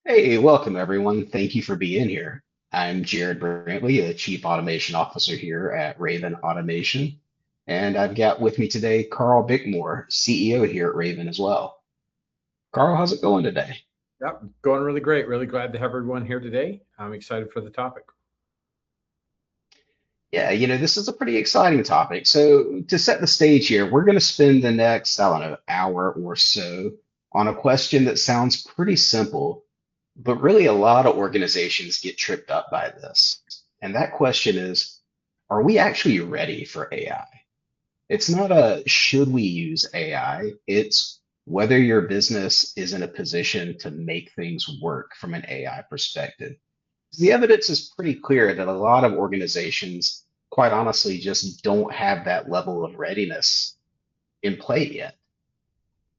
Hey, welcome everyone. Thank you for being here. I'm Jared Brantley, the Chief Automation Officer here at Raven Automation. And I've got with me today Carl Bickmore, CEO here at Raven as well. Carl, how's it going today? Yep, going really great. Really glad to have everyone here today. I'm excited for the topic. Yeah, this is a pretty exciting topic. So to set the stage here, we're going to spend the next, I don't know, hour or so on a question that sounds pretty simple, but really a lot of organizations get tripped up by this. And that question is, are we actually ready for AI? It's not a should we use AI, it's whether your business is in a position to make things work from an AI perspective. The evidence is pretty clear that a lot of organizations, quite honestly, just don't have that level of readiness in play yet.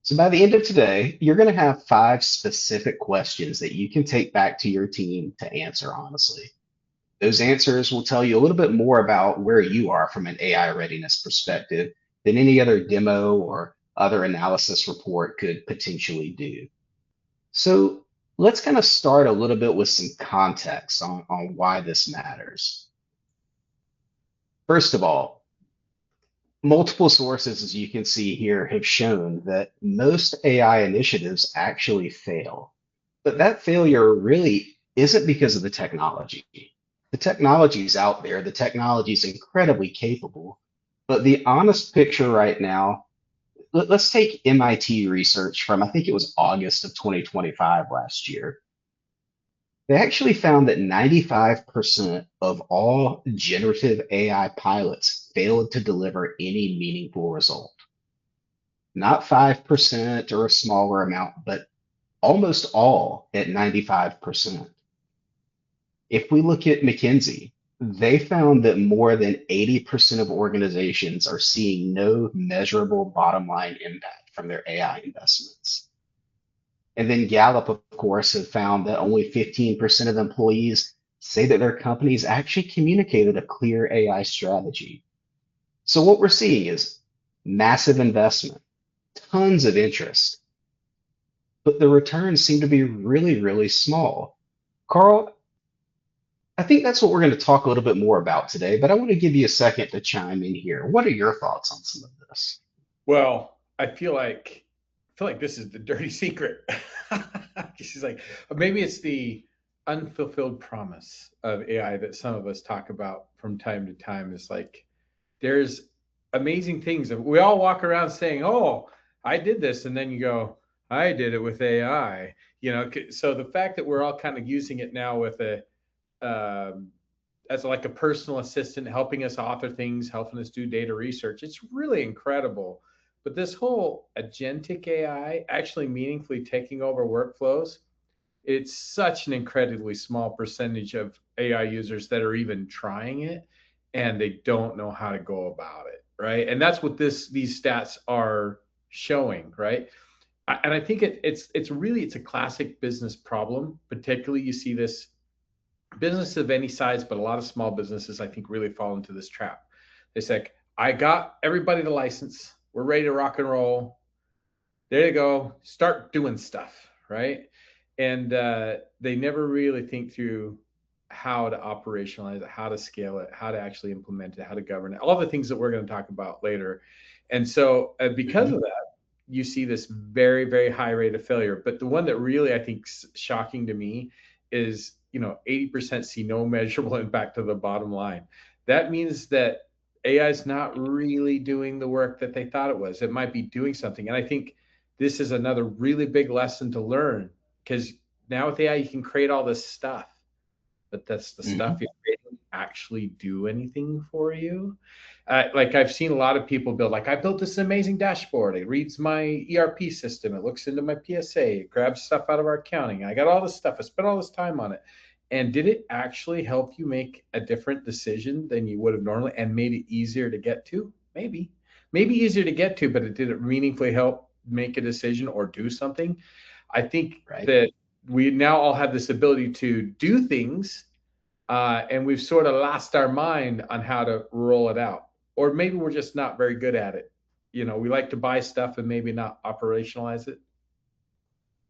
So by the end of today, you're going to have five specific questions that you can take back to your team to answer honestly. Those answers will tell you a little bit more about where you are from an AI readiness perspective than any other demo or other analysis report could potentially do. So let's kind of start a little bit with some context on why this matters. First of all, multiple sources, as you can see here, have shown that most AI initiatives actually fail. But that failure really isn't because of the technology. The technology is out there, the technology is incredibly capable. But the honest picture right now, let's take MIT research from, I think it was August of 2025 last year. They actually found that 95% of all generative AI pilots failed to deliver any meaningful result. Not 5% or a smaller amount, but almost all at 95%. If we look at McKinsey, they found that more than 80% of organizations are seeing no measurable bottom line impact from their AI investments. And then Gallup, of course, have found that only 15% of employees say that their companies actually communicated a clear AI strategy. So what we're seeing is massive investment, tons of interest, but the returns seem to be really, really small. Carl, I think that's what we're going to talk a little bit more about today, but I want to give you a second to chime in here. What are your thoughts on some of this? Well, I feel like this is the dirty secret. She's like, or maybe it's the unfulfilled promise of AI that some of us talk about from time to time. Is like there's amazing things that we all walk around saying, "Oh, I did this," and then you go, "I did it with AI." So the fact that we're all kind of using it now with a um, as like a personal assistant, helping us author things, helping us do data research. It's really incredible. But this whole agentic AI actually meaningfully taking over workflows, it's such an incredibly small percentage of AI users that are even trying it, and they don't know how to go about it, right? And that's what these stats are showing, right? And I think it's a classic business problem. Particularly, you see this business of any size, but a lot of small businesses, I think, really fall into this trap. They say, I got everybody the license. We're ready to rock and roll. There you go. Start doing stuff, right? And they never really think through how to operationalize it, how to scale it, how to actually implement it, how to govern it, all the things that we're going to talk about later. And so, because of Mhm. that, you see this very, very high rate of failure. But the one that really I think is shocking to me is 80% see no measurable impact to the bottom line. That means that AI is not really doing the work that they thought it was. It might be doing something. And I think this is another really big lesson to learn because now with AI, you can create all this stuff, but that's the stuff Mhm. you create doesn't actually do anything for you. Like I've seen a lot of people build, like I built this amazing dashboard. It reads my ERP system. It looks into my PSA. It grabs stuff out of our accounting. I got all this stuff. I spent all this time on it. And did it actually help you make a different decision than you would have normally and made it easier to get to? Maybe. Maybe easier to get to, but it didn't meaningfully help make a decision or do something. I think Right. that we now all have this ability to do things, and we've sort of lost our mind on how to roll it out. Or maybe we're just not very good at it. We like to buy stuff and maybe not operationalize it.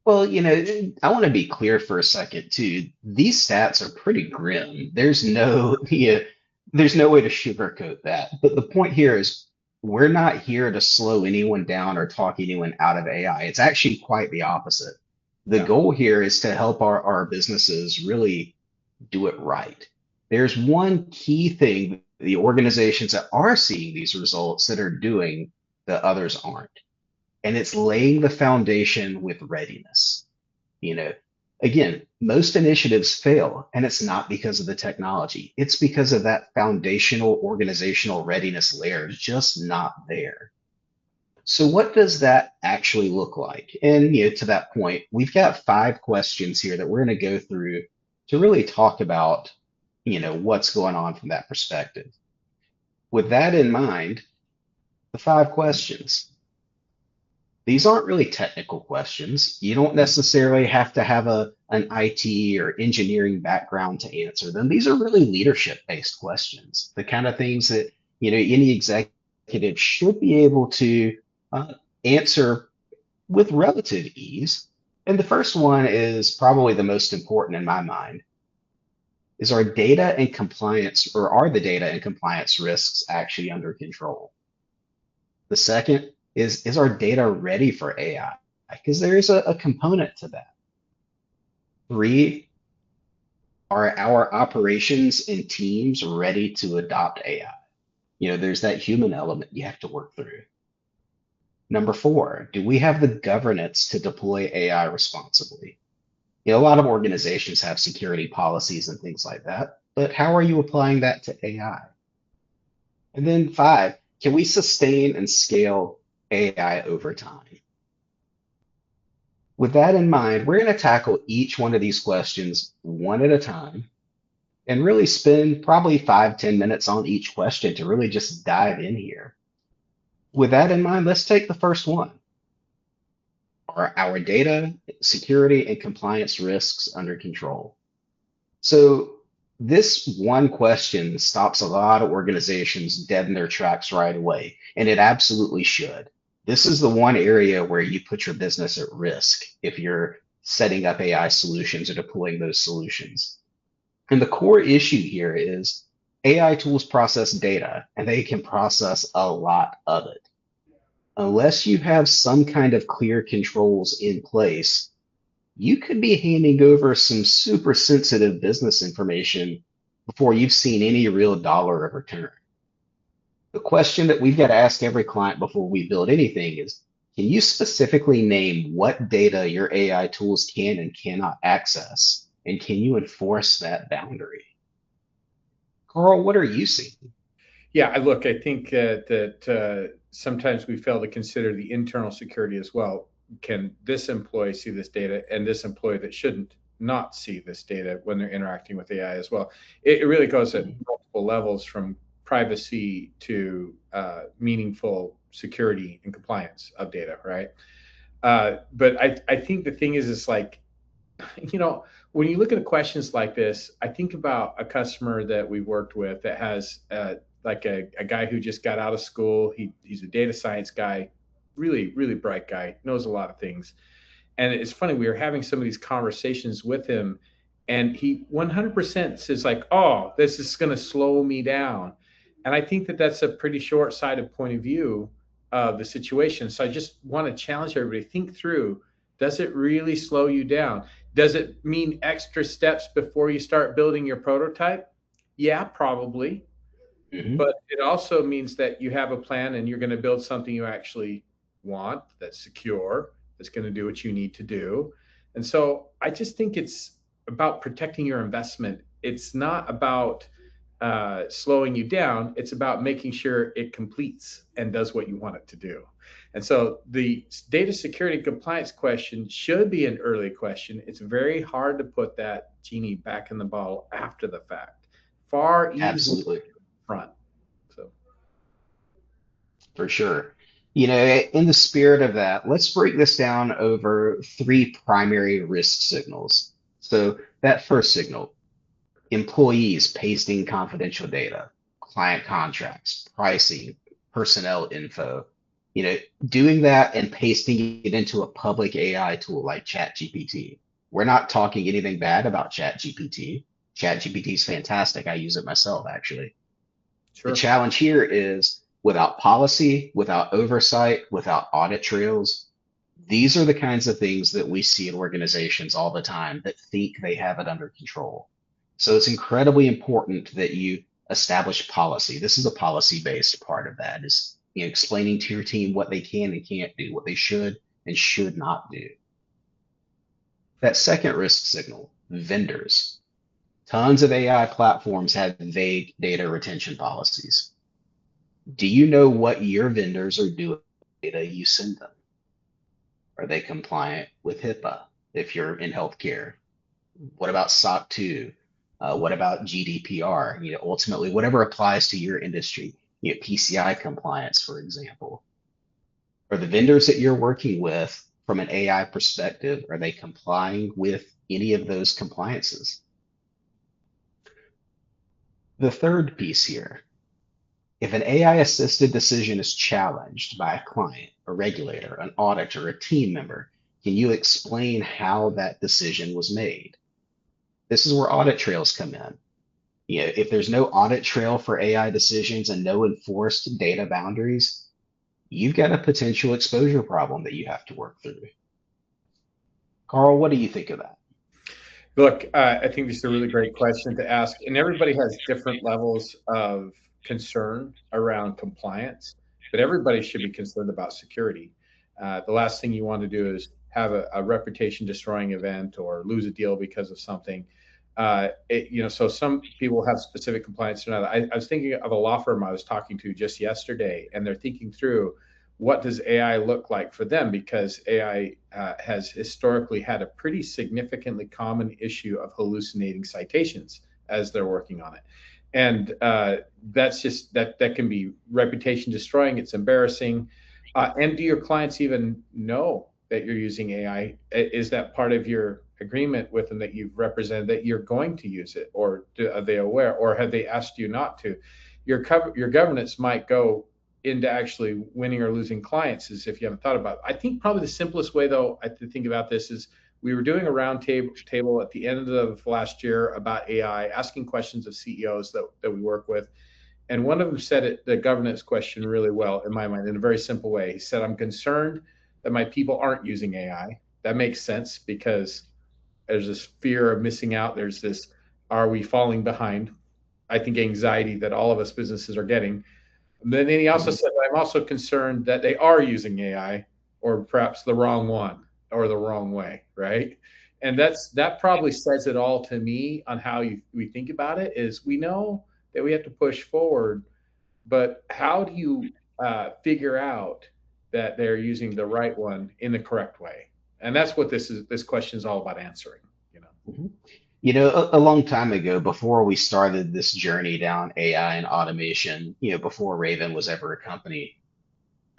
Well, I want to be clear for a second too. These stats are pretty grim. There's no, yeah, there's no way to sugarcoat that. But the point here is we're not here to slow anyone down or talk anyone out of AI. It's actually quite the opposite. The Yeah. goal here is to help our businesses really do it right. There's one key thing the organizations that are seeing these results that are doing that others aren't, and it's laying the foundation with readiness. You know, again, most initiatives fail, and it's not because of the technology. It's because of that foundational organizational readiness layer is just not there. So what does that actually look like? And to that point, we've got 5 questions here that we're going to go through to really talk about, what's going on from that perspective. With that in mind, the 5 questions. These aren't really technical questions. You don't necessarily have to have an IT or engineering background to answer them. These are really leadership-based questions, the kind of things that, any executive should be able to uh, answer with relative ease. And the first one is probably the most important in my mind. Is our data and compliance, or are the data and compliance risks actually under control? The second is our data ready for AI? Because there is a component to that. Three, are our operations and teams ready to adopt AI? There's that human element you have to work through. Number four, do we have the governance to deploy AI responsibly? A lot of organizations have security policies and things like that, but how are you applying that to AI? And then five, can we sustain and scale AI over time? With that in mind, we're going to tackle each one of these questions one at a time and really spend probably 5, 10 minutes on each question to really just dive in here. With that in mind, let's take the first one. Are our data, security, and compliance risks under control? So this one question stops a lot of organizations dead in their tracks right away, and it absolutely should. This is the one area where you put your business at risk if you're setting up AI solutions or deploying those solutions. And the core issue here is AI tools process data, and they can process a lot of it. Unless you have some kind of clear controls in place, you could be handing over some super sensitive business information before you've seen any real dollar of return. The question that we've got to ask every client before we build anything is, can you specifically name what data your AI tools can and cannot access? And can you enforce that boundary? Carl, what are you seeing? Yeah, I think that sometimes we fail to consider the internal security as well. Can this employee see this data, and this employee that shouldn't not see this data when they're interacting with AI as well? It really goes at Mhm. multiple levels, from privacy to meaningful security and compliance of data, right? But I think the thing is like, you know, when you look at questions like this, I think about a customer that we worked with that has like a guy who just got out of school. He's a data science guy, really, really bright guy, knows a lot of things. And it's funny, we were having some of these conversations with him, and he 100% says like, "Oh, this is going to slow me down." And I think that that's a pretty short-sighted point of view of the situation. So I just want to challenge everybody, think through, does it really slow you down? Does it mean extra steps before you start building your prototype? Yeah, probably. Mhm. But it also means that you have a plan and you're going to build something you actually want, that's secure, that's going to do what you need to do. And so I just think it's about protecting your investment. It's not about slowing you down. It's about making sure it completes and does what you want it to do. And so the data security compliance question should be an early question. It's very hard to put that genie back in the bottle after the fact. Far easier Absolutely, front. So for sure. In the spirit of that, let's break this down over 3 primary risk signals. So that first signal, employees pasting confidential data, client contracts, pricing, personnel info. You know, doing that and pasting it into a public AI tool like ChatGPT. We're not talking anything bad about ChatGPT. ChatGPT is fantastic. I use it myself, actually. The Sure. challenge here is without policy, without oversight, without audit trails, these are the kinds of things that we see in organizations all the time that think they have it under control. So it's incredibly important that you establish policy. This is a policy-based part of that is explaining to your team what they can and can't do, what they should and should not do. That second risk signal, vendors. Tons of AI platforms have vague data retention policies. Do you know what your vendors are doing with the data you send them? Are they compliant with HIPAA if you're in healthcare? What about SOC 2? What about GDPR? Ultimately, whatever applies to your industry, PCI compliance, for example. Are the vendors that you're working with from an AI perspective, are they complying with any of those compliances? The third piece here, if an AI assisted decision is challenged by a client, a regulator, an auditor, a team member, can you explain how that decision was made? This is where audit trails come in. If there's no audit trail for AI decisions and no enforced data boundaries, you've got a potential exposure problem that you have to work through. Carl, what do you think of that? Look, I think this is a really great question to ask, and everybody has different levels of concern around compliance, but everybody should be concerned about security. The last thing you want to do is have a reputation destroying event or lose a deal because of something. So some people have specific compliance or not. I was thinking of a law firm I was talking to just yesterday, and they're thinking through what does AI look like for them because AI has historically had a pretty significantly common issue of hallucinating citations as they're working on it. And that's just that can be reputation destroying. It's embarrassing. And do your clients even know that you're using AI? Is that part of your agreement with them that you've represented that you're going to use it, or are they aware, or have they asked you not to? Your governance might go into actually winning or losing clients is if you haven't thought about it. I think probably the simplest way though I to think about this is we were doing a roundtable at the end of last year about AI, asking questions of CEOs that we work with. And one of them said the governance question really well in my mind in a very simple way. He said, I'm concerned that my people aren't using AI. That makes sense because there's this fear of missing out. There's this, are we falling behind? I think anxiety that all of us businesses are getting. And then he also Mhm. said, I'm also concerned that they are using AI or perhaps the wrong one or the wrong way, right? And that probably says it all to me on how we think about it is we know that we have to push forward, but how do you figure out that they're using the right one in the correct way? And that's what this question is all about answering, you know. Mhm. A long time ago, before we started this journey down AI and automation, before Raven was ever a company,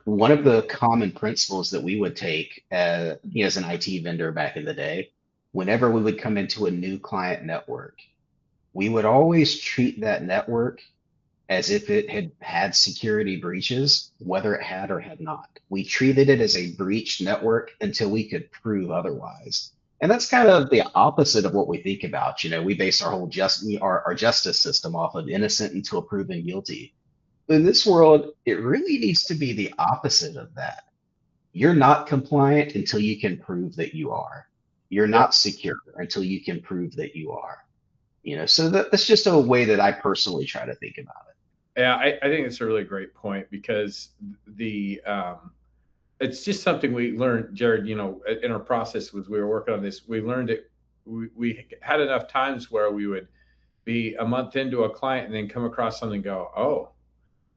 one of the common principles that we would take as an IT vendor back in the day, whenever we would come into a new client network, we would always treat that network as if it had had security breaches, whether it had or had not. We treated it as a breached network until we could prove otherwise. And that's kind of the opposite of what we think about. We base our whole our justice system off of innocent until proven guilty. In this world, it really needs to be the opposite of that. You're not compliant until you can prove that you are. You're Yep. not secure until you can prove that you are. So that's just a way that I personally try to think about it. Yeah, I think it's a really great point because the it's just something we learned, Jared. In our process as we were working on this, we learned it. We had enough times where we would be a month into a client and then come across something and go, oh,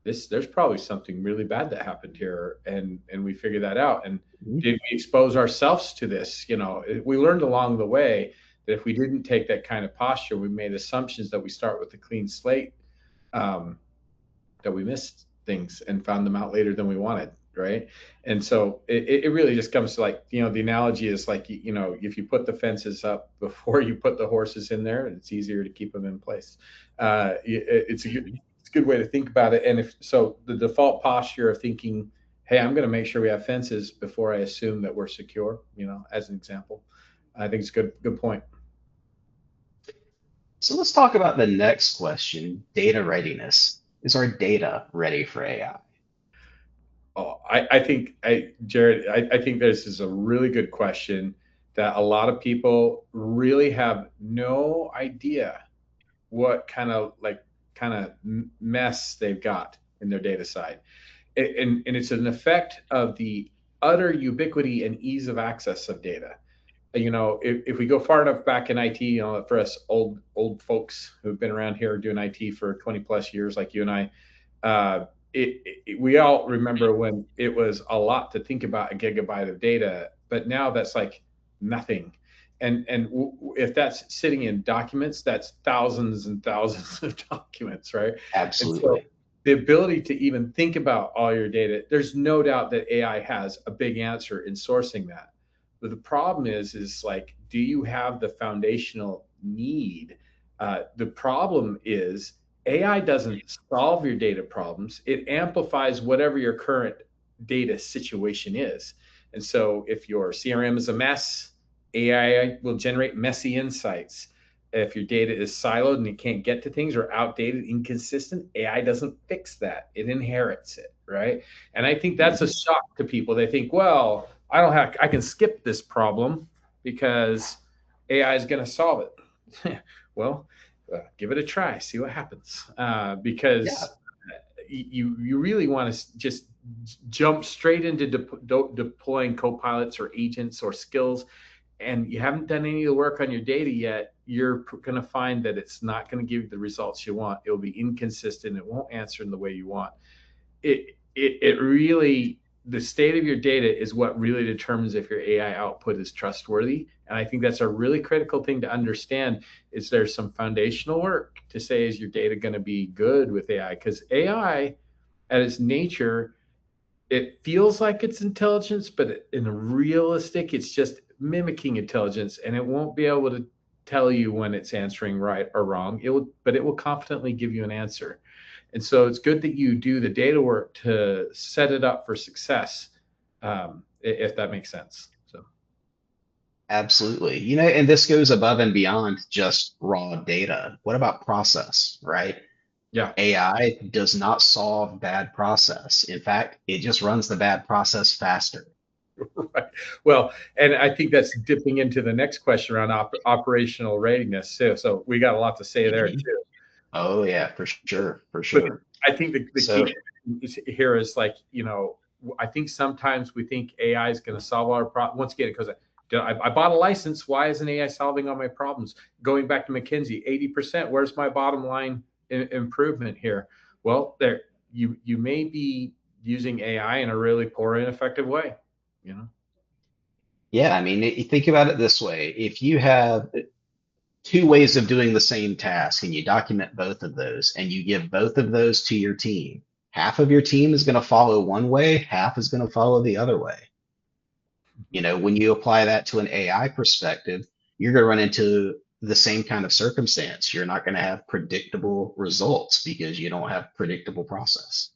there's probably something really bad that happened here, and we figured that out. And Mhm. did we expose ourselves to this? We learned along the way that if we didn't take that kind of posture, we made assumptions that we start with a clean slate. Um, that we missed things and found them out later than we wanted, right? And so it really just comes to like, the analogy is like, if you put the fences up before you put the horses in there, it's easier to keep them in place. It's a good way to think about it. And if so, the default posture of thinking, hey, I'm going to make sure we have fences before I assume that we're secure, as an example. I think it's good point. So let's talk about the next question, data readiness. Is our data ready for AI? Oh, I think, Jared, I think this is a really good question that a lot of people really have no idea what kind of mess they've got in their data side. And it's an effect of the utter ubiquity and ease of access of data. If we go far enough back in IT, for us old folks who've been around here doing IT for 20 plus years, like you and I, we all remember when it was a lot to think about a gigabyte of data, but now that's like nothing. And if that's sitting in documents, that's thousands and thousands of documents, right? And so Absolutely. the ability to even think about all your data, there's no doubt that AI has a big answer in sourcing that. But the problem is like, do you have the foundational need? The problem is AI doesn't solve your data problems. It amplifies whatever your current data situation is. And so if your CRM is a mess, AI will generate messy insights. If your data is siloed and you can't get to things or outdated, inconsistent, AI doesn't fix that. It inherits it, right? And I think that's a Mhm. shock to people. They think, well, I can skip this problem because AI is going to solve it. Well, give it a try, see what happens. Yeah, Because you really want to just jump straight into deploying co-pilots or agents or skills, and you haven't done any of the work on your data yet, you're going to find that it's not going to give you the results you want. It will be inconsistent. It won't answer in the way you want. It really, the state of your data is what really determines if your AI output is trustworthy. And I think that's a really critical thing to understand. Is there some foundational work to say, is your data going to be good with AI? Because AI, at its nature, it feels like it's intelligence, but in realistic, it's just mimicking intelligence, and it won't be able to tell you when it's answering right or wrong. But it will confidently give you an answer. And so it's good that you do the data work to set it up for success, if that makes sense. So absolutely. And this goes above and beyond just raw data. What about process, right? yeah. AI does not solve bad process. In fact, it just runs the bad process faster. Right. Well, and I think that's dipping into the next question around operational readiness too. So we got a lot to say there Mhm. too. Oh yeah, for sure, for But sure. I think the key So here is like, I think sometimes we think AI is going to solve our problem. Once again, because I bought a license. Why isn't AI solving all my problems? Going back to McKinsey, 80%. Where's my bottom line improvement here? Well, there you may be using AI in a really poor, ineffective way. You know. yeah, I mean, you think about it this way. If you have two ways of doing the same task and you document both of those and you give both of those to your team, half of your team is going to follow one way, half is going to follow the other way. When you apply that to an AI perspective, you're going to run into the same kind of circumstance. You're not going to have predictable results because you don't have predictable process.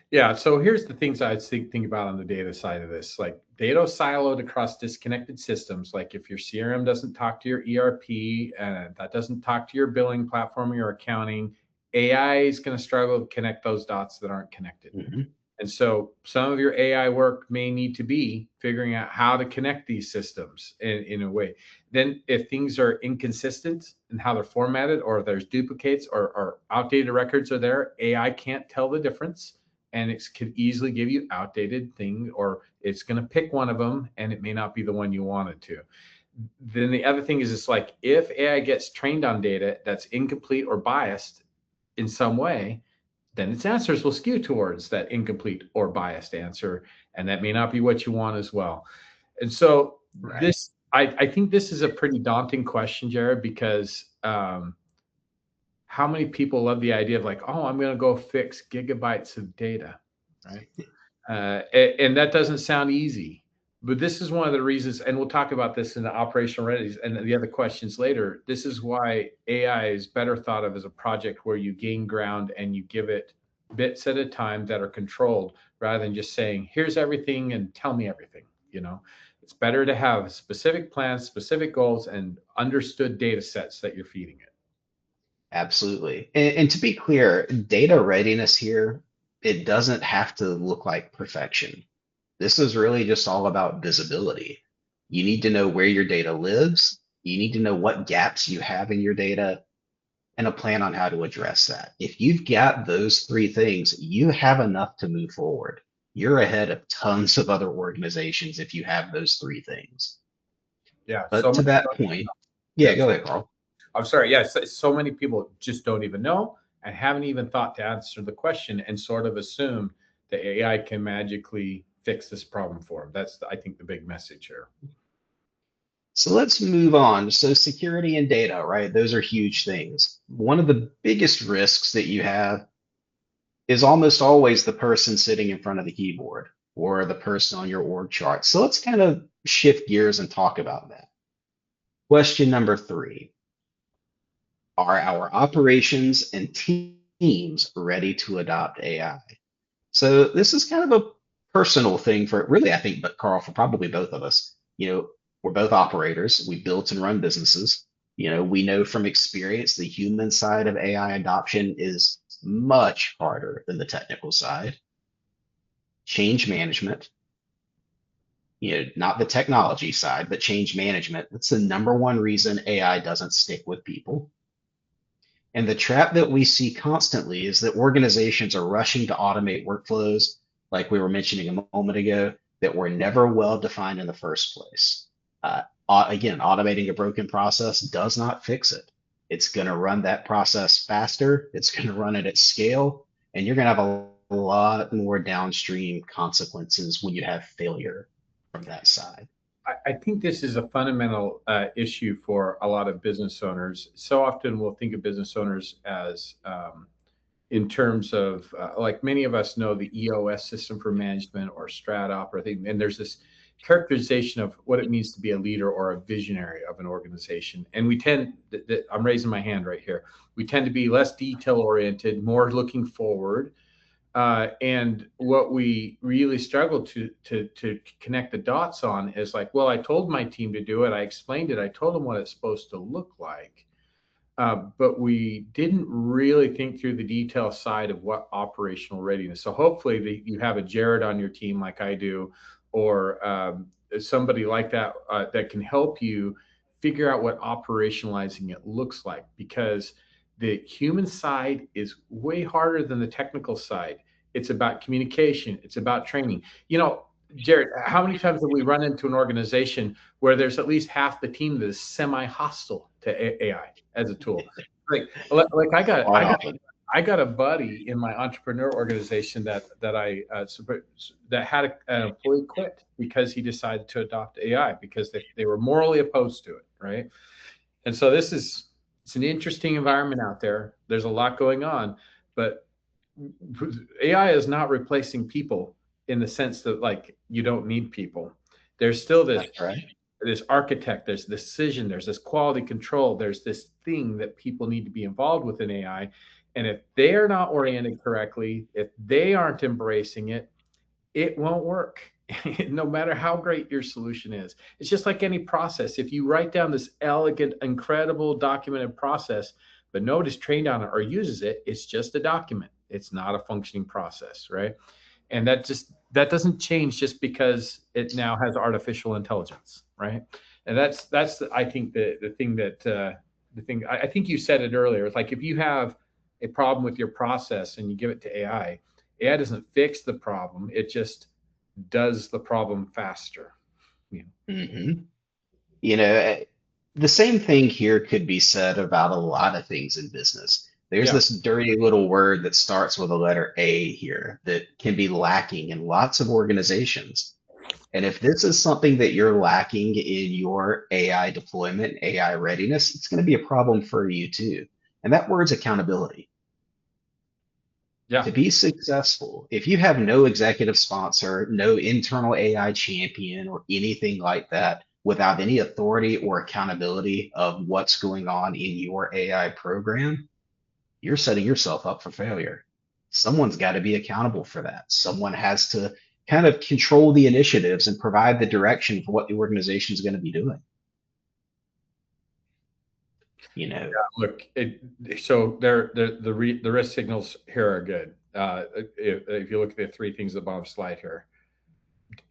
Yeah, so here's the things I think about on the data side of this. Like data siloed across disconnected systems. Like if your CRM doesn't talk to your ERP and that doesn't talk to your billing platform or your accounting, AI is going to struggle to connect those dots that aren't connected. Mhm. And so some of your AI work may need to be figuring out how to connect these systems in a way. Then if things are inconsistent in how they're formatted, or there's duplicates or outdated records are there, AI can't tell the difference, and it could easily give you outdated things, or it's going to pick one of them and it may not be the one you wanted to. Then the other thing is, it's like if AI gets trained on data that's incomplete or biased in some way, then its answers will skew towards that incomplete or biased answer, and that may not be what you want as well. And so Right. I think this is a pretty daunting question, Jared, because how many people love the idea of like, oh, I'm going to go fix gigabytes of data, right? And that doesn't sound easy. But this is one of the reasons, and we'll talk about this in the operational readiness and the other questions later. This is why AI is better thought of as a project where you gain ground and you give it bits at a time that are controlled rather than just saying, here's everything and tell me everything. It's better to have specific plans, specific goals, and understood data sets that you're feeding it. Absolutely. And to be clear, data readiness here, it doesn't have to look like perfection. This is really just all about visibility. You need to know where your data lives. You need to know what gaps you have in your data and a plan on how to address that. If you've got those three things, you have enough to move forward. You're ahead of tons of other organizations if you have those three things. Yeah, But so to many. that point, yeah, Yeah, go ahead, Carl. I'm sorry. Yeah, so many people just don't even know and haven't even thought to answer the question and sort of assume that AI can magically fix this problem for them. That's, I think, the big message here. So let's move on. So security and data, right? Those are huge things. One of the biggest risks that you have is almost always the person sitting in front of the keyboard or the person on your org chart. So let's kind of shift gears and talk about that. Question number three, are our operations and teams ready to adopt AI? So this is kind of a personal thing for really, I think, but Carl, for probably both of us. We're both operators. We built and run businesses. We know from experience the human side of AI adoption is much harder than the technical side. Change management, not the technology side, but change management. That's the number one reason AI doesn't stick with people. And the trap that we see constantly is that organizations are rushing to automate workflows, like we were mentioning a moment ago, that were never well defined in the first place. Again, automating a broken process does not fix it. It's going to run that process faster, it's going to run it at scale, and you're going to have a lot more downstream consequences when you have failure from that side. I think this is a fundamental issue for a lot of business owners. So often we'll think of business owners as in terms of like many of us know the EOS system for management or strat or thing, and there's this characterization of what it means to be a leader or a visionary of an organization. And we tend, I'm raising my hand right here, we tend to be less detail oriented, more looking forward. And what we really struggle to connect the dots on is like, well, I told my team to do it, I explained it, I told them what it's supposed to look like, but we didn't really think through the detail side of what operational readiness. So hopefully you have a Jared on your team like I do, or somebody like that that can help you figure out what operationalizing it looks like, because the human side is way harder than the technical side. It's about communication. It's about training. Jared, how many times have we run into an organization where there's at least half the team that is semi-hostile to AI as a tool? Like Quite often. I got a buddy in my entrepreneur organization that had an employee quit because he decided to adopt AI because they were morally opposed to it, right? And so it's an interesting environment out there. There's a lot going on, but AI is not replacing people in the sense that like you don't need people. There's still That's right. this architect, there's decision, there's this quality control, there's this thing that people need to be involved with in AI. And if they're not oriented correctly, if they aren't embracing it, it won't work. No matter how great your solution is. It's just like any process. If you write down this elegant, incredible documented process, but nobody's trained on it or uses it, it's just a document. It's not a functioning process, right? And that doesn't change just because it now has artificial intelligence, right? And that's I think the thing that the thing I think you said it earlier. It's like if you have a problem with your process and you give it to AI doesn't fix the problem. It just does the problem faster. You know? hmm You know, the same thing here could be said about a lot of things in business. There's Yeah, this dirty little word that starts with a letter A here that can be lacking in lots of organizations. And if this is something that you're lacking in your AI deployment, AI readiness, it's going to be a problem for you too. And that word's accountability. yeah, To be successful, if you have no executive sponsor, no internal AI champion, or anything like that, without any authority or accountability of what's going on in your AI program, you're setting yourself up for failure. someone's got to be accountable for that. Someone has to kind of control the initiatives and provide the direction for what the organization is going to be doing. You know, Look, so the risk signals here are good. If you look at the three things at the bottom slide here,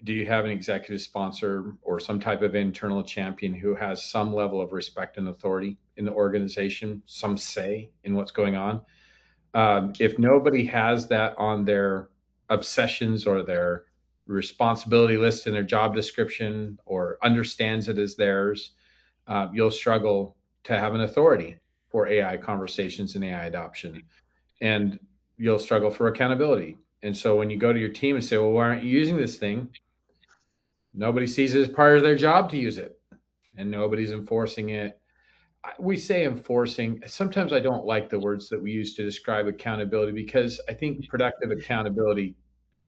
do you have an executive sponsor or some type of internal champion who has some level of respect and authority in the organization, some say in what's going on? If nobody has that on their obsessions or their responsibility list in their job description or understands it as theirs, you'll struggle to have an authority for AI conversations and AI adoption. And you'll struggle for accountability. And so when you go to your team and say, well, why aren't you using this thing? Nobody sees it as part of their job to use it, and nobody's enforcing it. We say enforcing. Sometimes I don't like the words that we use to describe accountability because I think productive accountability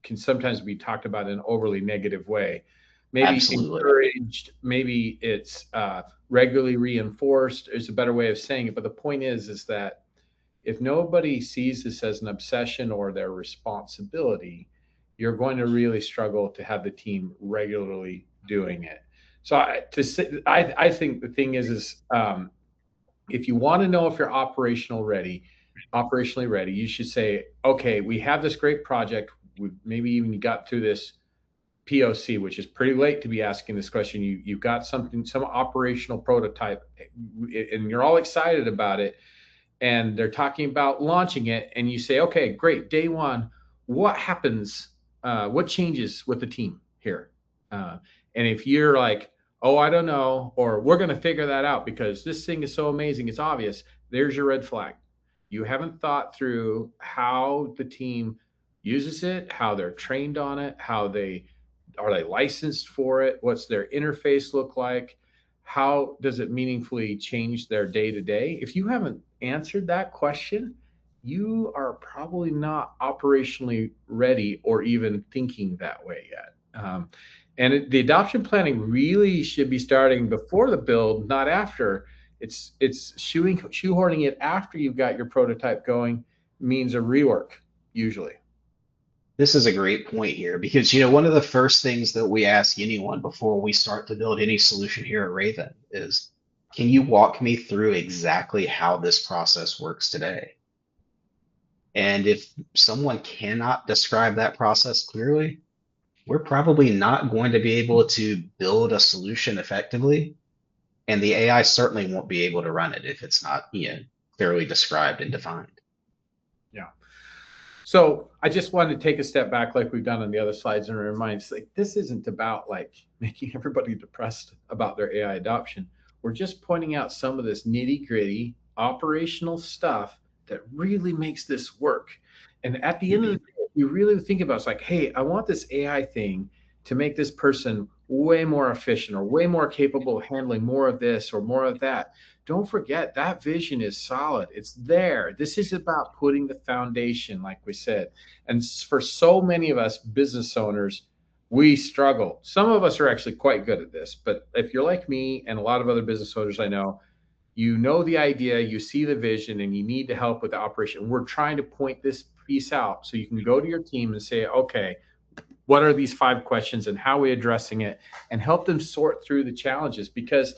can sometimes be talked about in an overly negative way. Maybe absolutely. encouraged, maybe it's regularly reinforced is a better way of saying it. But the point is that if nobody sees this as an obsession or their responsibility, you're going to really struggle to have the team regularly doing it. So I think the thing is if you want to know if you're operationally ready, you should say, okay, we have this great project. Maybe even you got through this POC, which is pretty late to be asking this question. You've got something, some operational prototype, and you're all excited about it, and they're talking about launching it, and you say, okay, great, day one, what happens? What changes with the team here? And if you're like, oh, I don't know, or we're going to figure that out because this thing is so amazing, it's obvious, there's your red flag. You haven't thought through how the team uses it, how they're trained on it, how they are they licensed for it, what's their interface look like, how does it meaningfully change their day to day. If you haven't answered that question, you are probably not operationally ready or even thinking that way yet. The adoption planning really should be starting before the build, not after. It's shoehorning it after you've got your prototype going means a rework usually. This is a great point here because, one of the first things that we ask anyone before we start to build any solution here at Raven is, can you walk me through exactly how this process works today? And if someone cannot describe that process clearly, we're probably not going to be able to build a solution effectively. And the AI certainly won't be able to run it if it's not, clearly described and defined. Yeah. So I just wanted to take a step back, like we've done on the other slides, and remind us, like, this isn't about like making everybody depressed about their AI adoption. We're just pointing out some of this nitty gritty operational stuff that really makes this work. And at the end of the Mhm. day, you really think about it's like, hey, I want this AI thing to make this person way more efficient or way more capable of handling more of this or more of that. Don't forget that vision is solid. It's there. This is about putting the foundation, like we said. And for so many of us business owners, we struggle. Some of us are actually quite good at this, but if you're like me and a lot of other business owners I know, you know the idea, you see the vision, and you need to help with the operation. We're trying to point this piece out so you can go to your team and say, okay, what are these 5 questions and how are we addressing it, and help them sort through the challenges. Because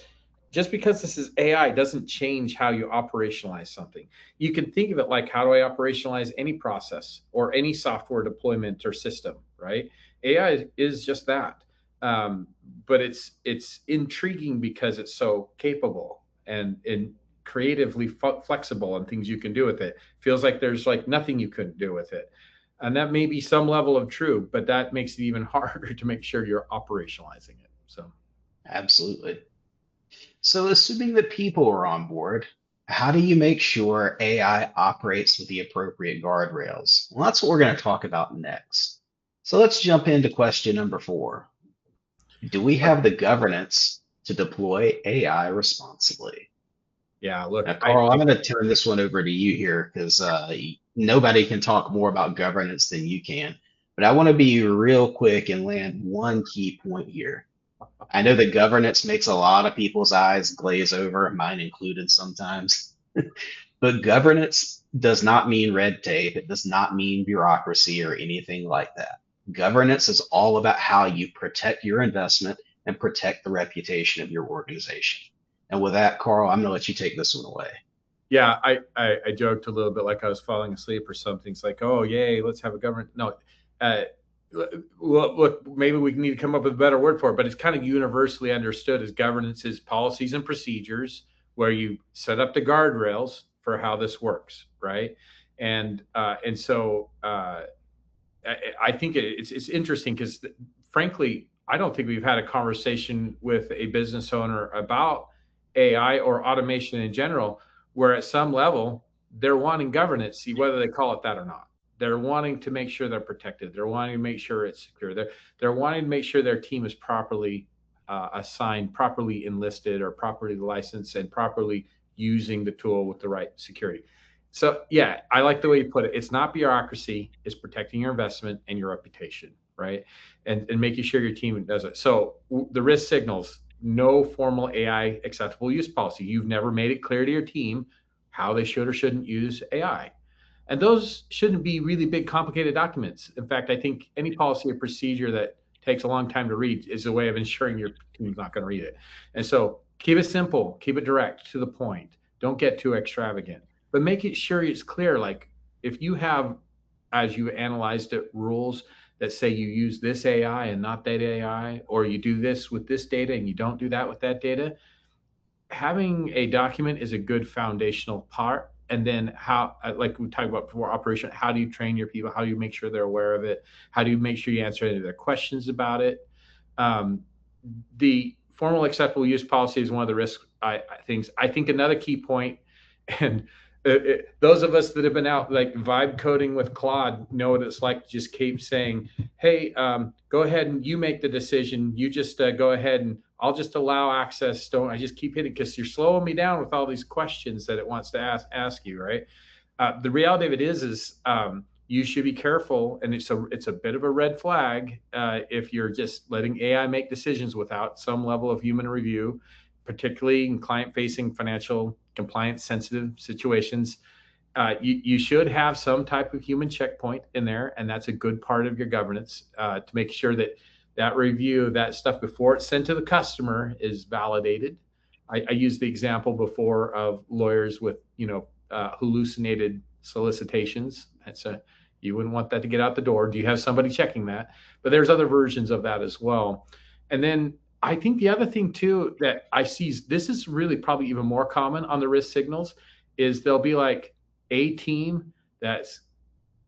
just because this is AI doesn't change how you operationalize something. You can think of it like, how do I operationalize any process or any software deployment or system, right? AI is just that. Um, but it's intriguing because it's so capable and creatively flexible and things you can do with it. Feels like there's like nothing you couldn't do with it. And that may be some level of true, but that makes it even harder to make sure you're operationalizing it. So Absolutely. So, assuming that people are on board, how do you make sure AI operates with the appropriate guardrails? Well, that's what we're going to talk about next. So, let's jump into question number 4. Do we have the governance to deploy AI responsibly? yeah, look, Now, Carl, I'm going to turn this one over to you here because nobody can talk more about governance than you can. But I want to be real quick and land one key point here. I know that governance makes a lot of people's eyes glaze over, mine included sometimes. But governance does not mean red tape. It does not mean bureaucracy or anything like that. Governance is all about how you protect your investment and protect the reputation of your organization. And with that, Carl, I'm going to let you take this one away. Yeah, I joked a little bit like I was falling asleep or something. It's like, oh, yay, let's have a government. No, uh, look, maybe we need to come up with a better word for it, but it's kind of universally understood as governance is policies and procedures where you set up the guardrails for how this works, right? And so I think it's interesting because, frankly, I don't think we've had a conversation with a business owner about AI or automation in general, where at some level they're wanting governance, see whether they call it that or not. They're wanting to make sure they're protected. They're wanting to make sure it's secure. They're wanting to make sure their team is properly assigned, properly enlisted, or properly licensed, and properly using the tool with the right security. So yeah, I like the way you put it. It's not bureaucracy; it's protecting your investment and your reputation, right? And making sure your team does it. So the risk signals: no formal AI acceptable use policy. You've never made it clear to your team how they should or shouldn't use AI, and those shouldn't be really big, complicated documents. In fact, I think any policy or procedure that takes a long time to read is a way of ensuring your team's not going to read it. And so keep it simple, keep it direct to the point. Don't get too extravagant, but make it sure it's clear. Like if you have, as you analyzed it, rules that say you use this AI and not that AI, or you do this with this data and you don't do that with that data, having a document is a good foundational part. And then how, like we talked about before, operation, how do you train your people? How do you make sure they're aware of it? How do you make sure you answer any of their questions about it? Um, the formal acceptable use policy is one of the risk things. I think another key point, and those of us that have been out like vibe coding with Claude know what it's like to just keep saying, hey, go ahead and you make the decision. You just go ahead and I'll just allow access. Don't I just keep hitting because you're slowing me down with all these questions that it wants to ask you, right? The reality of it is you should be careful, and it's a bit of a red flag if you're just letting AI make decisions without some level of human review, particularly in client-facing, financial, compliance-sensitive situations. You should have some type of human checkpoint in there, and that's a good part of your governance to make sure that that review, that stuff before it's sent to the customer, is validated. I used the example before of lawyers with hallucinated solicitations. You wouldn't want that to get out the door. Do you have somebody checking that? But there's other versions of that as well. And then I think the other thing too that I see, this is really probably even more common on the risk signals, is there'll be like a team that's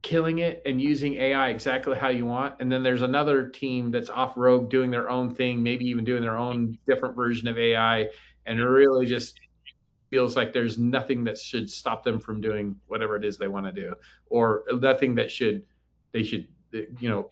killing it and using AI exactly how you want. And then there's another team that's off road doing their own thing, maybe even doing their own different version of AI, and it really just feels like there's nothing that should stop them from doing whatever it is they want to do, or nothing that they should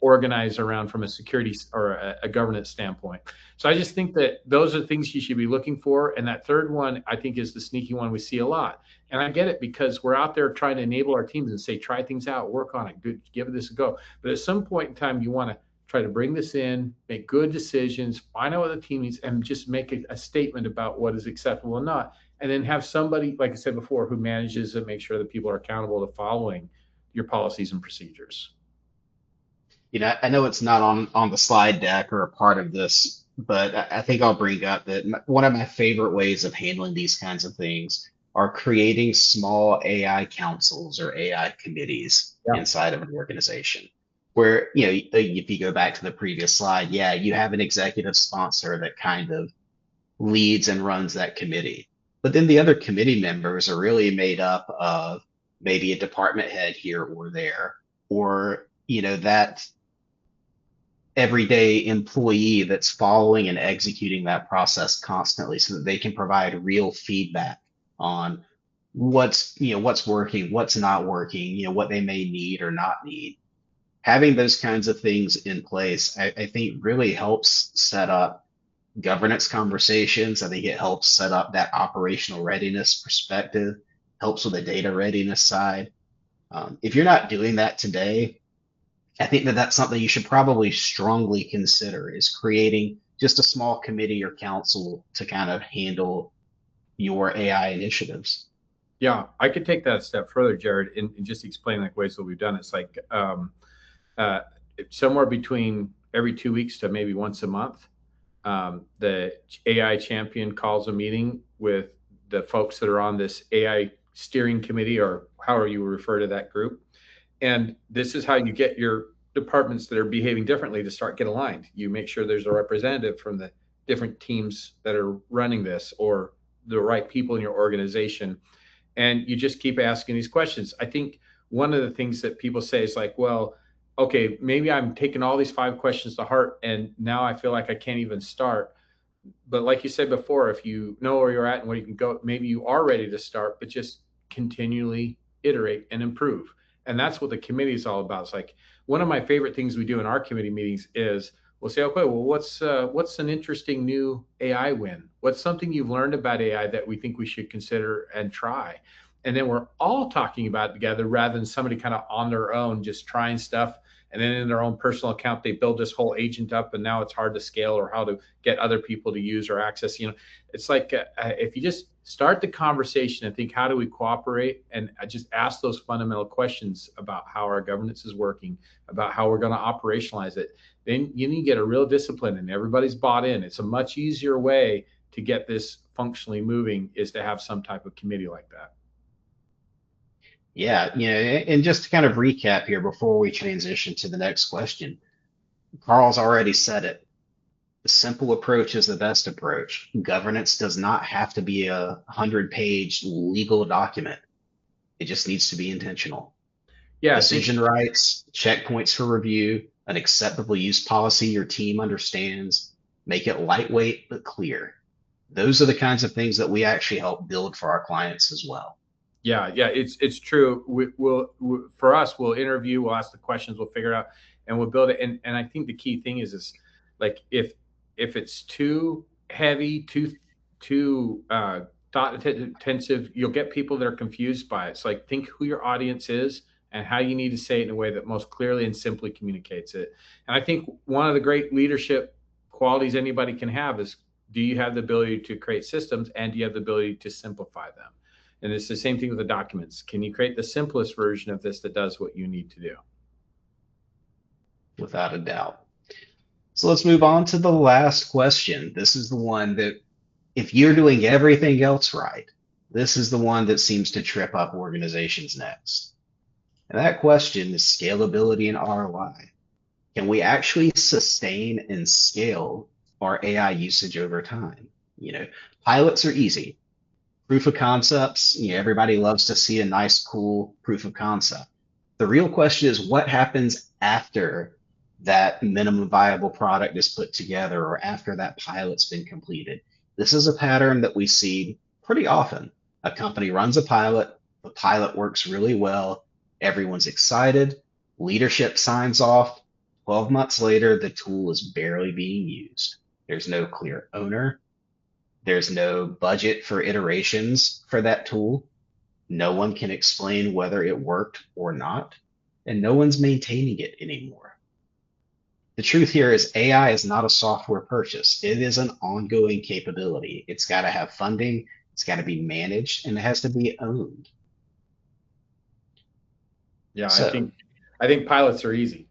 organize around from a security or a governance standpoint. So I just think that those are things you should be looking for. And that third one, I think, is the sneaky one we see a lot. And I get it because we're out there trying to enable our teams and say, try things out, work on it, good, give this a go. But at some point in time, you want to try to bring this in, make good decisions, find out what the team needs, and just make a statement about what is acceptable and not. And then have somebody, like I said before, who manages and make sure that people are accountable to following your policies and procedures. I know it's not on the slide deck or a part of this, but I think I'll bring up that one of my favorite ways of handling these kinds of things are creating small AI councils or AI committees Yeah. inside of an organization. Where, if you go back to the previous slide, yeah, you have an executive sponsor that kind of leads and runs that committee. But then the other committee members are really made up of maybe a department head here or there, or, that everyday employee that's following and executing that process constantly so that they can provide real feedback on what's working, what's not working, what they may need or not need. Having those kinds of things in place, I think really helps set up governance conversations. I think it helps set up that operational readiness perspective, helps with the data readiness side. If you're not doing that today, I think that that's something you should probably strongly consider is creating just a small committee or council to kind of handle your AI initiatives. Yeah, I could take that a step further, Jared, and just explain like ways that we've done it. It's like uh, somewhere between every 2 weeks to maybe once a month. The AI champion calls a meeting with the folks that are on this AI steering committee, or however you refer to that group. And this is how you get your departments that are behaving differently to start get aligned. You make sure there's a representative from the different teams that are running this, or the right people in your organization, and you just keep asking these questions. I think one of the things that people say is like, well, okay, maybe I'm taking all these 5 questions to heart and now I feel like I can't even start. But like you said before, if you know where you're at and where you can go, maybe you are ready to start, but just continually iterate and improve. And that's what the committee is all about. It's like one of my favorite things we do in our committee meetings is we'll say, okay, well, what's an interesting new AI win? What's something you've learned about AI that we think we should consider and try? And then we're all talking about it together rather than somebody kind of on their own just trying stuff. And then in their own personal account, they build this whole agent up, and now it's hard to scale or how to get other people to use or access. It's like if you just start the conversation and think, how do we cooperate, and just ask those fundamental questions about how our governance is working, about how we're going to operationalize it, then you need to get a real discipline and everybody's bought in. It's a much easier way to get this functionally moving is to have some type of committee like that. Yeah, and just to kind of recap here before we transition to the next question, Carl's already said it. The simple approach is the best approach. Governance does not have to be a 100-page legal document. It just needs to be intentional. Yeah, I think Decision rights, checkpoints for review, an acceptable use policy your team understands, make it lightweight but clear. Those are the kinds of things that we actually help build for our clients as well. Yeah, it's true. For us, we'll interview, we'll ask the questions, we'll figure it out, and we'll build it. And I think the key thing is like if it's too heavy, too thought intensive, you'll get people that are confused by it. It's like think who your audience is and how you need to say it in a way that most clearly and simply communicates it. And I think one of the great leadership qualities anybody can have is, do you have the ability to create systems and do you have the ability to simplify them? And it's the same thing with the documents. Can you create the simplest version of this that does what you need to do? Without a doubt. So let's move on to the last question. This is the one that, if you're doing everything else right, this is the one that seems to trip up organizations next. And that question is scalability and ROI. Can we actually sustain and scale our AI usage over time? Pilots are easy. Proof of concepts, everybody loves to see a nice, cool proof of concept. The real question is what happens after that minimum viable product is put together or after that pilot's been completed. This is a pattern that we see pretty often. A company runs a pilot, the pilot works really well, everyone's excited, leadership signs off. 12 months later, the tool is barely being used. There's no clear owner. There's no budget for iterations for that tool. No one can explain whether it worked or not, and no one's maintaining it anymore. The truth here is AI is not a software purchase. It is an ongoing capability. It's got to have funding, it's got to be managed, and it has to be owned. Yeah, I So, think I think pilots are easy.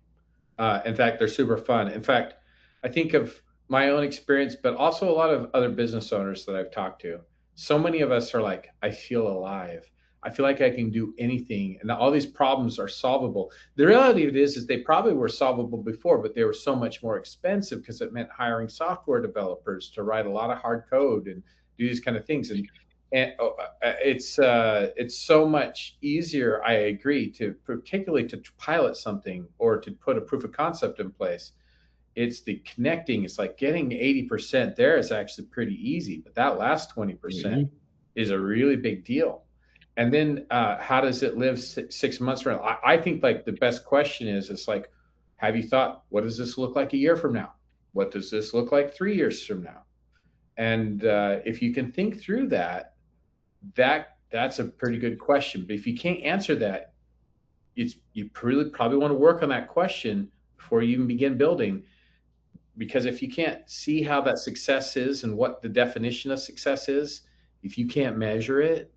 In fact, they're super fun. In fact, I think of my own experience, but also a lot of other business owners that I've talked to. So many of us are like, I feel alive. I feel like I can do anything, and all these problems are solvable. The reality of it is they probably were solvable before, but they were so much more expensive because it meant hiring software developers to write a lot of hard code and do these kind of things. And it's so much easier, I agree, to particularly to pilot something or to put a proof of concept in place. It's the connecting. It's like getting 80% there is actually pretty easy, but that last 20% mhm. is a really big deal. And then how does it live 6 months from now? I think like the best question is, it's like, have you thought, what does this look like a year from now? What does this look like 3 years from now? And if you can think through that, that's a pretty good question. But if you can't answer that, you probably want to work on that question before you even begin building. Because if you can't see how that success is and what the definition of success is, if you can't measure it,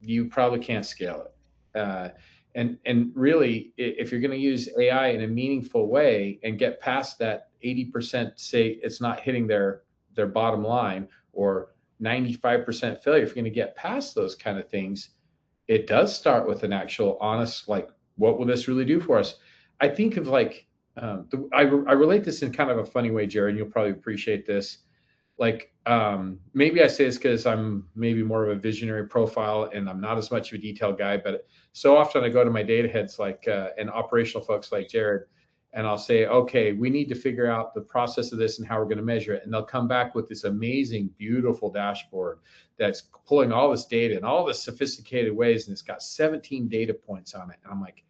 you probably can't scale it. And really, if you're going to use AI in a meaningful way and get past that 80%, say it's not hitting their bottom line, or 95% failure, if you're going to get past those kind of things, it does start with an actual honest, like, what will this really do for us? I think of like, I relate this in kind of a funny way, Jared. You'll probably appreciate this. Like, maybe I say this because I'm maybe more of a visionary profile and I'm not as much of a detailed guy, but so often I go to my data heads, like, and operational folks like Jared, and I'll say, okay, we need to figure out the process of this and how we're going to measure it. And they'll come back with this amazing, beautiful dashboard that's pulling all this data in all this sophisticated ways. And it's got 17 data points on it. And I'm like,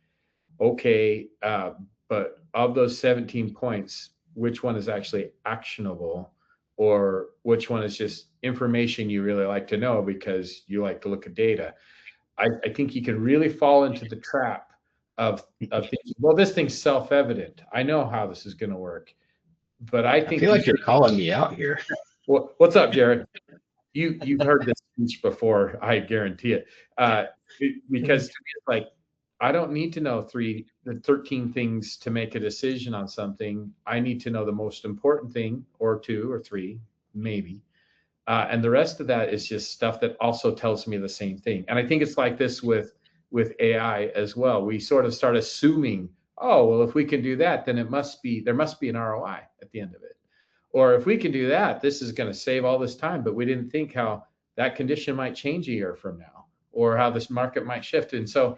okay, but of those 17 points, which one is actually actionable, or which one is just information you really like to know because you like to look at data? I think you can really fall into the trap of thinking, well, this thing's self-evident. I know how this is going to work. But I I feel think you like you're should. calling me out here. Well, what's up, Jared? You've heard this speech before, I guarantee it. Because to me, it's like, I don't need to know 13 things to make a decision on something. I need to know the most important thing, or two or three, maybe. And the rest of that is just stuff that also tells me the same thing. And I think it's like this with AI as well. We sort of start assuming, oh, well, if we can do that, then there must be an ROI at the end of it. Or if we can do that, this is going to save all this time. But we didn't think how that condition might change a year from now, or how this market might shift. And so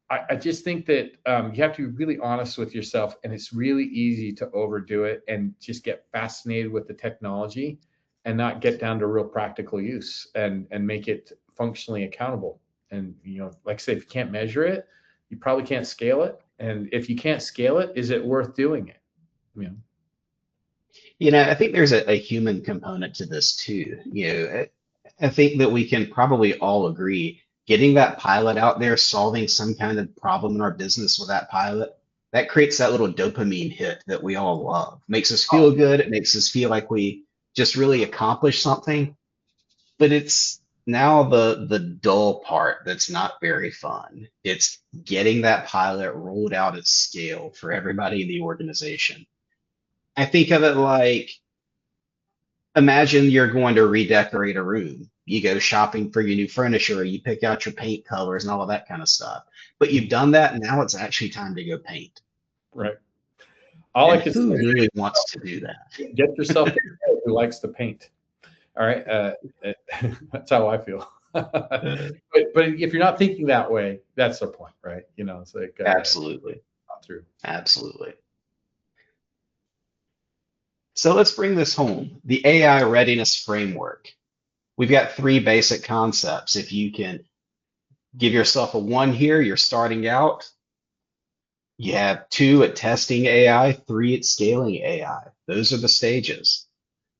I just think that you have to be really honest with yourself, and it's really easy to overdo it and just get fascinated with the technology and not get down to real practical use and make it functionally accountable. And like I say, if you can't measure it, you probably can't scale it. And if you can't scale it, is it worth doing it? You know, I think there's a human component to this too. I think that we can probably all agree getting that pilot out there, solving some kind of problem in our business with that pilot, that creates that little dopamine hit that we all love. Makes us feel good. It makes us feel like we just really accomplished something. But it's now the dull part that's not very fun. It's getting that pilot rolled out at scale for everybody in the organization. I think of it like, imagine you're going to redecorate a room. You go shopping for your new furniture, you pick out your paint colors and all of that kind of stuff. But you've done that, and now it's actually time to go paint. right. All I And can say who is really wants to do that? get yourself a guy who likes to paint. All right. That's how I feel. But if you're not thinking that way, that's the point, right? It's like, Absolutely. not true. Absolutely. So let's bring this home. The AI readiness framework. We've got three basic concepts. If you can give yourself a one here, you're starting out. You have two at testing AI, three at scaling AI. Those are the stages.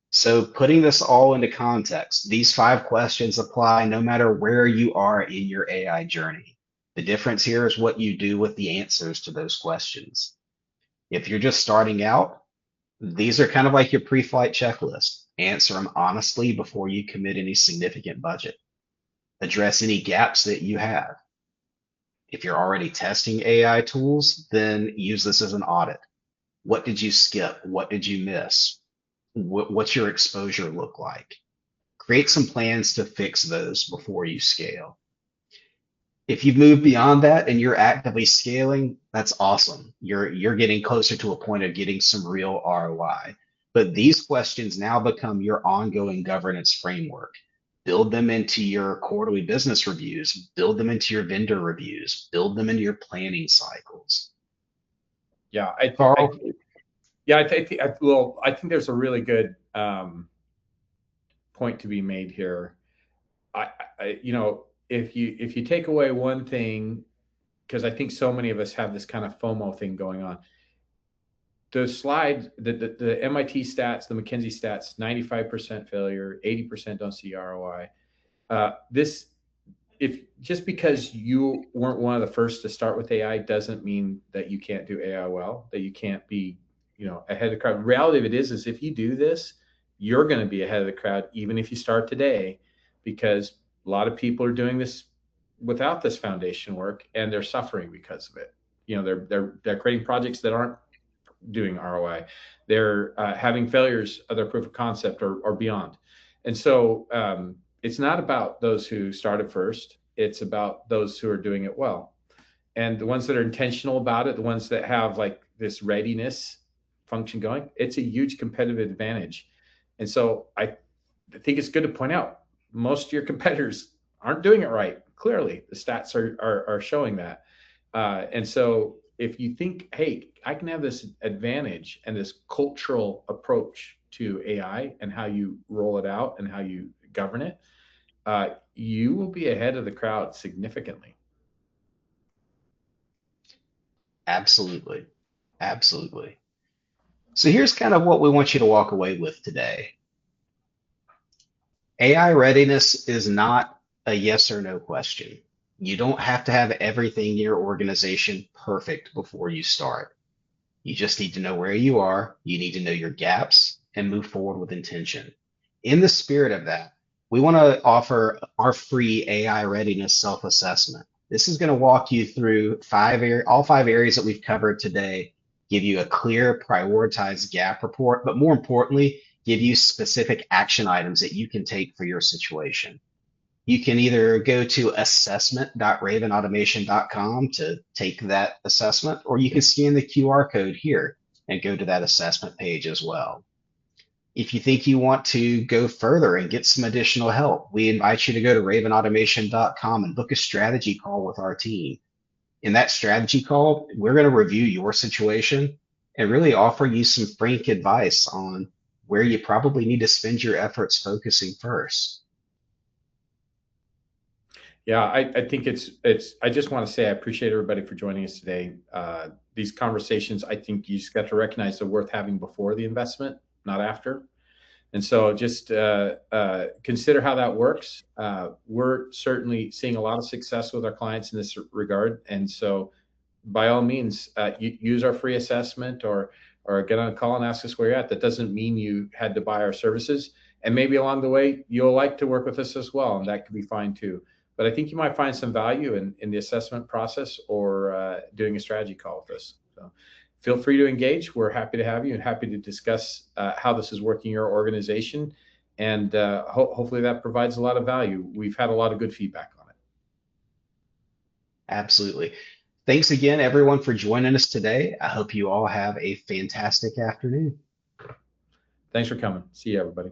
So putting this all into context, these five questions apply no matter where you are in your AI journey. The difference here is what you do with the answers to those questions. If you're just starting out, these are kind of like your pre-flight checklist. Answer them honestly before you commit any significant budget. Address any gaps that you have. If you're already testing AI tools, then use this as an audit. What did you skip? What did you miss? What's your exposure look like? Create some plans to fix those before you scale. If you've moved beyond that and you're actively scaling, that's awesome. You're getting closer to a point of getting some real ROI. But these questions now become your ongoing governance framework. Build them into your quarterly business reviews, build them into your vendor reviews, build them into your planning cycles. Yeah. Carl, Yeah. I think there's a really good point to be made here. If you take away one thing, because I think so many of us have this kind of FOMO thing going on. The slide, the MIT stats, the McKinsey stats, 95% failure, 80% don't see ROI. This, if just because you weren't one of the first to start with AI doesn't mean that you can't do AI well, that you can't be, ahead of the crowd. The reality of it is if you do this, you're going to be ahead of the crowd, even if you start today, because a lot of people are doing this without this foundation work, and they're suffering because of it. They're creating projects that aren't doing ROI. They're having failures of their proof of concept or beyond. And so it's not about those who started first. It's about those who are doing it well. And the ones that are intentional about it, the ones that have like this readiness function going, it's a huge competitive advantage. And so I think it's good to point out most of your competitors aren't doing it right. Clearly, the stats are showing that. And so if you think, hey, I can have this advantage and this cultural approach to AI and how you roll it out and how you govern it, you will be ahead of the crowd significantly. Absolutely. Absolutely. So here's kind of what we want you to walk away with today. AI readiness is not a yes or no question. You don't have to have everything in your organization perfect before you start. You just need to know where you are, you need to know your gaps, and move forward with intention. In the spirit of that, we want to offer our free AI readiness self-assessment. This is going to walk you through all 5 areas that we've covered today, give you a clear, prioritized gap report, but more importantly, give you specific action items that you can take for your situation. You can either go to assessment.ravenautomation.com to take that assessment, or you can scan the QR code here and go to that assessment page as well. If you think you want to go further and get some additional help, we invite you to go to ravenautomation.com and book a strategy call with our team. In that strategy call, we're going to review your situation and really offer you some frank advice on where you probably need to spend your efforts focusing first. Yeah, I think I just want to say I appreciate everybody for joining us today. These conversations, I think you just got to recognize they're worth having before the investment, not after. And so just consider how that works. We're certainly seeing a lot of success with our clients in this regard. And so by all means, use our free assessment or get on a call and ask us where you're at. That doesn't mean you had to buy our services. And maybe along the way, you'll like to work with us as well. And that could be fine too. But I think you might find some value in the assessment process or doing a strategy call with us. So feel free to engage. We're happy to have you and happy to discuss how this is working in your organization. And hopefully that provides a lot of value. We've had a lot of good feedback on it. Absolutely. Thanks again, everyone, for joining us today. I hope you all have a fantastic afternoon. Thanks for coming. See you, everybody.